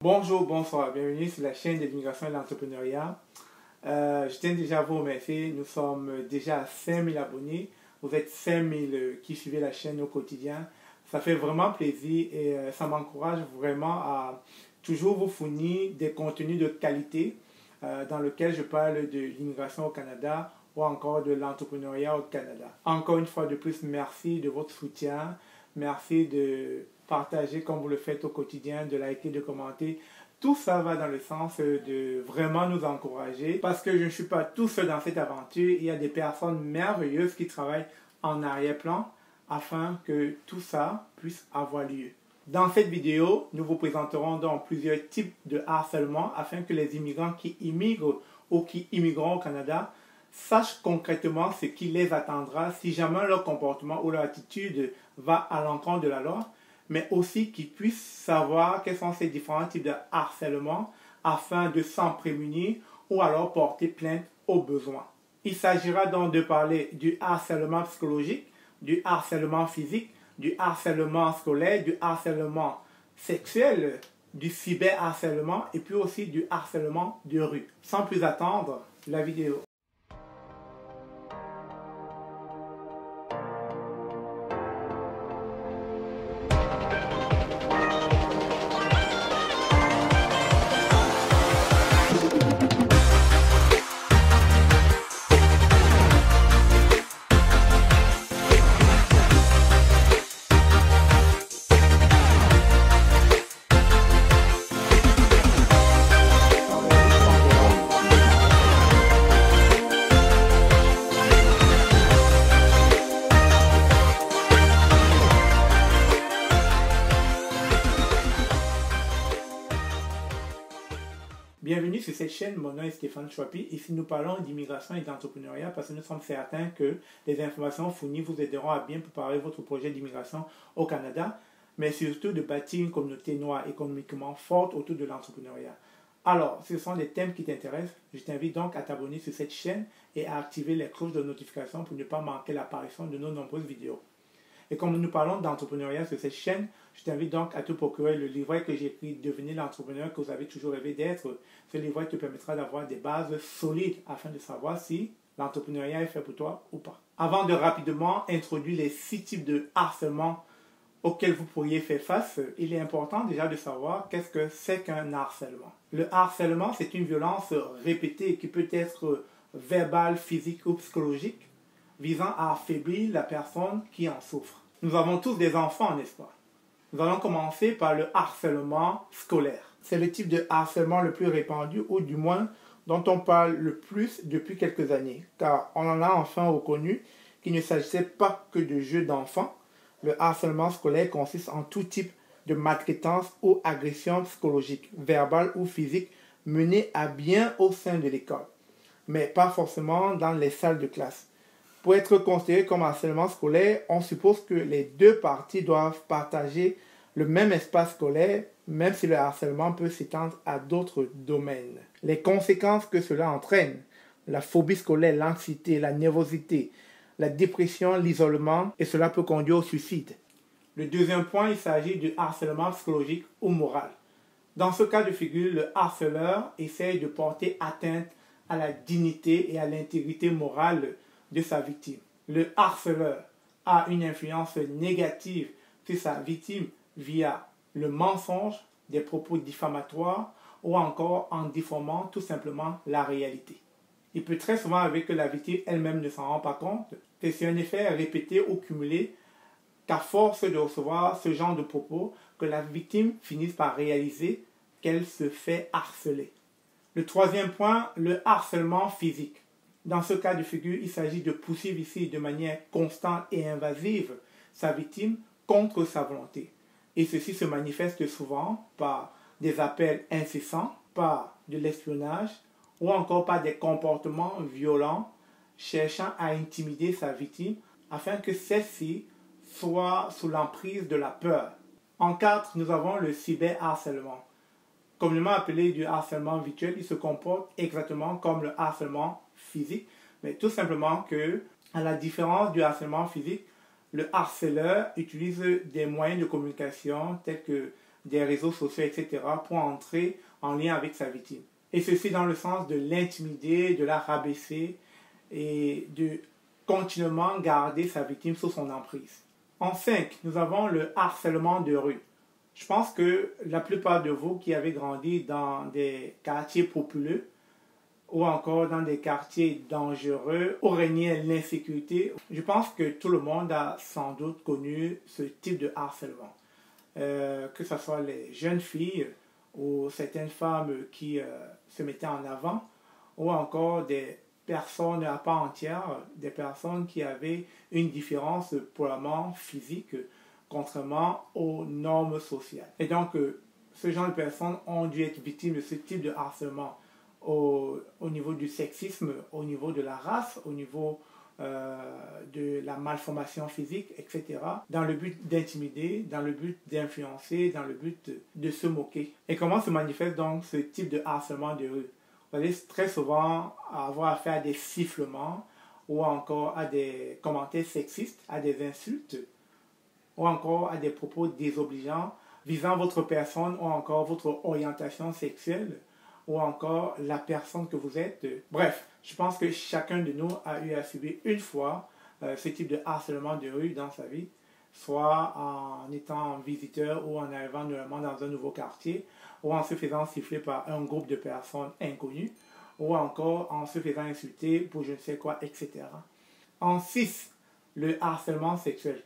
Bonjour, bonsoir, bienvenue sur la chaîne de l'immigration et de l'entrepreneuriat. Je tiens déjà à vous remercier, nous sommes déjà à 5000 abonnés. Vous êtes 5000 qui suivez la chaîne au quotidien. Ça fait vraiment plaisir et ça m'encourage vraiment à toujours vous fournir des contenus de qualité dans lesquels je parle de l'immigration au Canada ou encore de l'entrepreneuriat au Canada. Encore une fois de plus, merci de votre soutien. Merci de partager comme vous le faites au quotidien, de liker, de commenter. Tout ça va dans le sens de vraiment nous encourager parce que je ne suis pas tout seul dans cette aventure. Il y a des personnes merveilleuses qui travaillent en arrière-plan afin que tout ça puisse avoir lieu. Dans cette vidéo, nous vous présenterons donc plusieurs types de harcèlement afin que les immigrants qui immigrent ou qui immigreront au Canada sachent concrètement ce qui les attendra si jamais leur comportement ou leur attitude va à l'encontre de la loi, mais aussi qu'ils puissent savoir quels sont ces différents types de harcèlement afin de s'en prémunir ou alors porter plainte au besoin. Il s'agira donc de parler du harcèlement psychologique, du harcèlement physique, du harcèlement scolaire, du harcèlement sexuel, du cyberharcèlement et puis aussi du harcèlement de rue. Sans plus attendre, la vidéo. Bienvenue sur cette chaîne, mon nom est Stéphane Chouapi. Ici nous parlons d'immigration et d'entrepreneuriat parce que nous sommes certains que les informations fournies vous aideront à bien préparer votre projet d'immigration au Canada, mais surtout de bâtir une communauté noire économiquement forte autour de l'entrepreneuriat. Alors, si ce sont des thèmes qui t'intéressent, je t'invite donc à t'abonner sur cette chaîne et à activer les cloches de notification pour ne pas manquer l'apparition de nos nombreuses vidéos. Et comme nous parlons d'entrepreneuriat sur cette chaîne, je t'invite donc à te procurer le livret que j'ai écrit « Devenez l'entrepreneur que vous avez toujours rêvé d'être ». Ce livret te permettra d'avoir des bases solides afin de savoir si l'entrepreneuriat est fait pour toi ou pas. Avant de rapidement introduire les 6 types de harcèlement auxquels vous pourriez faire face, il est important déjà de savoir qu'est-ce que c'est qu'un harcèlement. Le harcèlement, c'est une violence répétée qui peut être verbale, physique ou psychologique, visant à affaiblir la personne qui en souffre. Nous avons tous des enfants, n'est-ce pas? Nous allons commencer par le harcèlement scolaire. C'est le type de harcèlement le plus répandu, ou du moins dont on parle le plus depuis quelques années, car on en a enfin reconnu qu'il ne s'agissait pas que de jeux d'enfants. Le harcèlement scolaire consiste en tout type de maltraitance ou agression psychologique, verbale ou physique menée à bien au sein de l'école, mais pas forcément dans les salles de classe. Pour être considéré comme harcèlement scolaire, on suppose que les deux parties doivent partager le même espace scolaire, même si le harcèlement peut s'étendre à d'autres domaines. Les conséquences que cela entraîne, la phobie scolaire, l'anxiété, la nervosité, la dépression, l'isolement, et cela peut conduire au suicide. Le deuxième point, il s'agit du harcèlement psychologique ou moral. Dans ce cas de figure, le harceleur essaye de porter atteinte à la dignité et à l'intégrité morale de sa victime. Le harceleur a une influence négative sur sa victime via le mensonge, des propos diffamatoires ou encore en déformant tout simplement la réalité. Il peut très souvent arriver que la victime elle-même ne s'en rend pas compte, que c'est un effet répété ou cumulé qu'à force de recevoir ce genre de propos, que la victime finisse par réaliser qu'elle se fait harceler. Le troisième point, le harcèlement physique. Dans ce cas de figure, il s'agit de poursuivre ici de manière constante et invasive sa victime contre sa volonté. Et ceci se manifeste souvent par des appels incessants, par de l'espionnage ou encore par des comportements violents cherchant à intimider sa victime afin que celle-ci soit sous l'emprise de la peur. En 4, nous avons le cyberharcèlement. Communément appelé du harcèlement virtuel, il se comporte exactement comme le harcèlement physique, mais tout simplement que, à la différence du harcèlement physique, le harceleur utilise des moyens de communication tels que des réseaux sociaux, etc. pour entrer en lien avec sa victime. Et ceci dans le sens de l'intimider, de la rabaisser et de continuellement garder sa victime sous son emprise. En 5, nous avons le harcèlement de rue. Je pense que la plupart de vous qui avez grandi dans des quartiers populeux ou encore dans des quartiers dangereux où régnait l'insécurité, je pense que tout le monde a sans doute connu ce type de harcèlement. Que ce soit les jeunes filles ou certaines femmes qui se mettaient en avant, ou encore des personnes à part entière, des personnes qui avaient une différence purement physique, contrairement aux normes sociales. Et donc, ce genre de personnes ont dû être victimes de ce type de harcèlement au niveau du sexisme, au niveau de la race, au niveau de la malformation physique, etc., dans le but d'intimider, dans le but d'influencer, dans le but de se moquer. Et comment se manifeste donc ce type de harcèlement de rue? Vous allez très souvent avoir affaire à des sifflements ou encore à des commentaires sexistes, à des insultes ou encore à des propos désobligeants visant votre personne ou encore votre orientation sexuelle ou encore la personne que vous êtes. Bref, je pense que chacun de nous a eu à subir une fois ce type de harcèlement de rue dans sa vie, soit en étant visiteur ou en arrivant normalement dans un nouveau quartier, ou en se faisant siffler par un groupe de personnes inconnues, ou encore en se faisant insulter pour je ne sais quoi, etc. En 6, le harcèlement sexuel.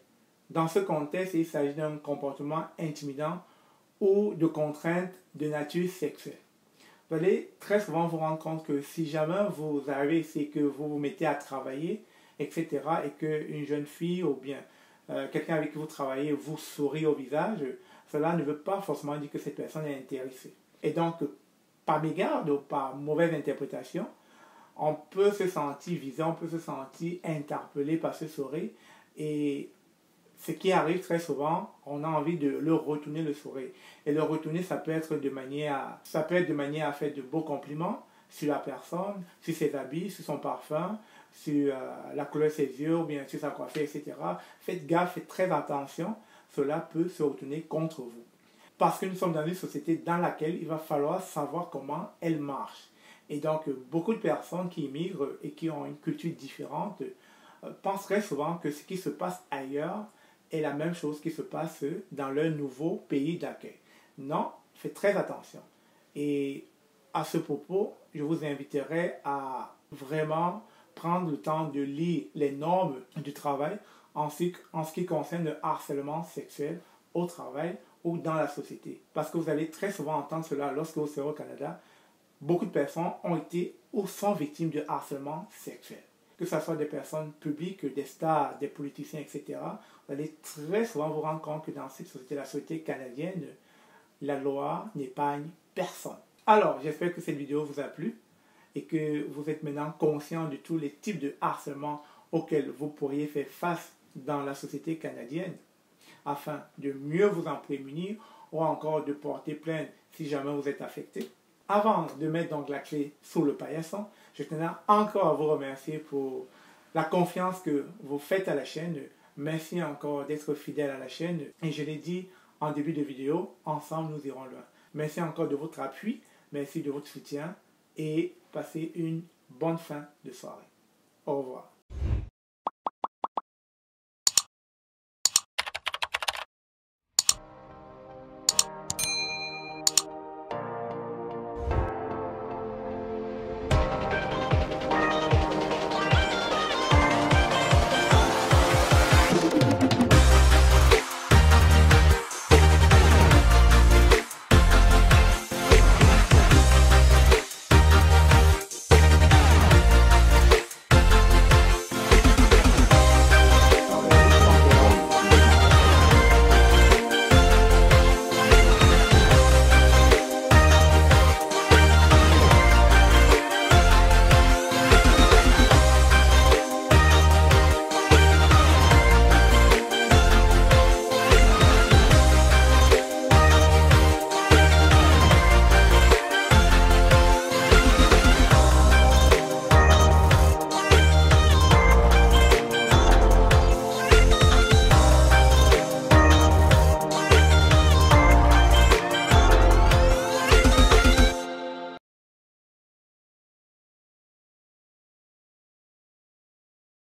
Dans ce contexte, il s'agit d'un comportement intimidant ou de contrainte de nature sexuelle. Vous allez très souvent vous rendre compte que si jamais vous arrivez ici et que vous vous mettez à travailler, etc., et qu'une jeune fille ou bien quelqu'un avec qui vous travaillez vous sourit au visage, cela ne veut pas forcément dire que cette personne est intéressée. Et donc, par mégarde ou par mauvaise interprétation, on peut se sentir visé, on peut se sentir interpellé par ce sourire. Et ce qui arrive très souvent, on a envie de le retourner le sourire. Et le retourner, ça peut être de manière à faire de beaux compliments sur la personne, sur ses habits, sur son parfum, sur la couleur de ses yeux, ou bien sur sa coiffure, etc. Faites gaffe, faites très attention, cela peut se retourner contre vous. Parce que nous sommes dans une société dans laquelle il va falloir savoir comment elle marche. Et donc, beaucoup de personnes qui immigrent et qui ont une culture différente pensent très souvent que ce qui se passe ailleurs est la même chose qui se passe dans leur nouveau pays d'accueil. Non, faites très attention. Et à ce propos, je vous inviterai à vraiment prendre le temps de lire les normes du travail en ce qui concerne le harcèlement sexuel au travail ou dans la société. Parce que vous allez très souvent entendre cela lorsque vous serez au Canada. Beaucoup de personnes ont été ou sont victimes de harcèlement sexuel. Que ce soit des personnes publiques, des stars, des politiciens, etc. Vous allez très souvent vous rendre compte que dans cette société, la société canadienne, la loi n'épargne personne. Alors, j'espère que cette vidéo vous a plu et que vous êtes maintenant conscient de tous les types de harcèlement auxquels vous pourriez faire face dans la société canadienne afin de mieux vous en prémunir ou encore de porter plainte si jamais vous êtes affecté. Avant de mettre donc la clé sous le paillasson, je tenais encore à vous remercier pour la confiance que vous faites à la chaîne. Merci encore d'être fidèle à la chaîne. Et je l'ai dit en début de vidéo, ensemble nous irons loin. Merci encore de votre appui, merci de votre soutien et passez une bonne fin de soirée. Au revoir.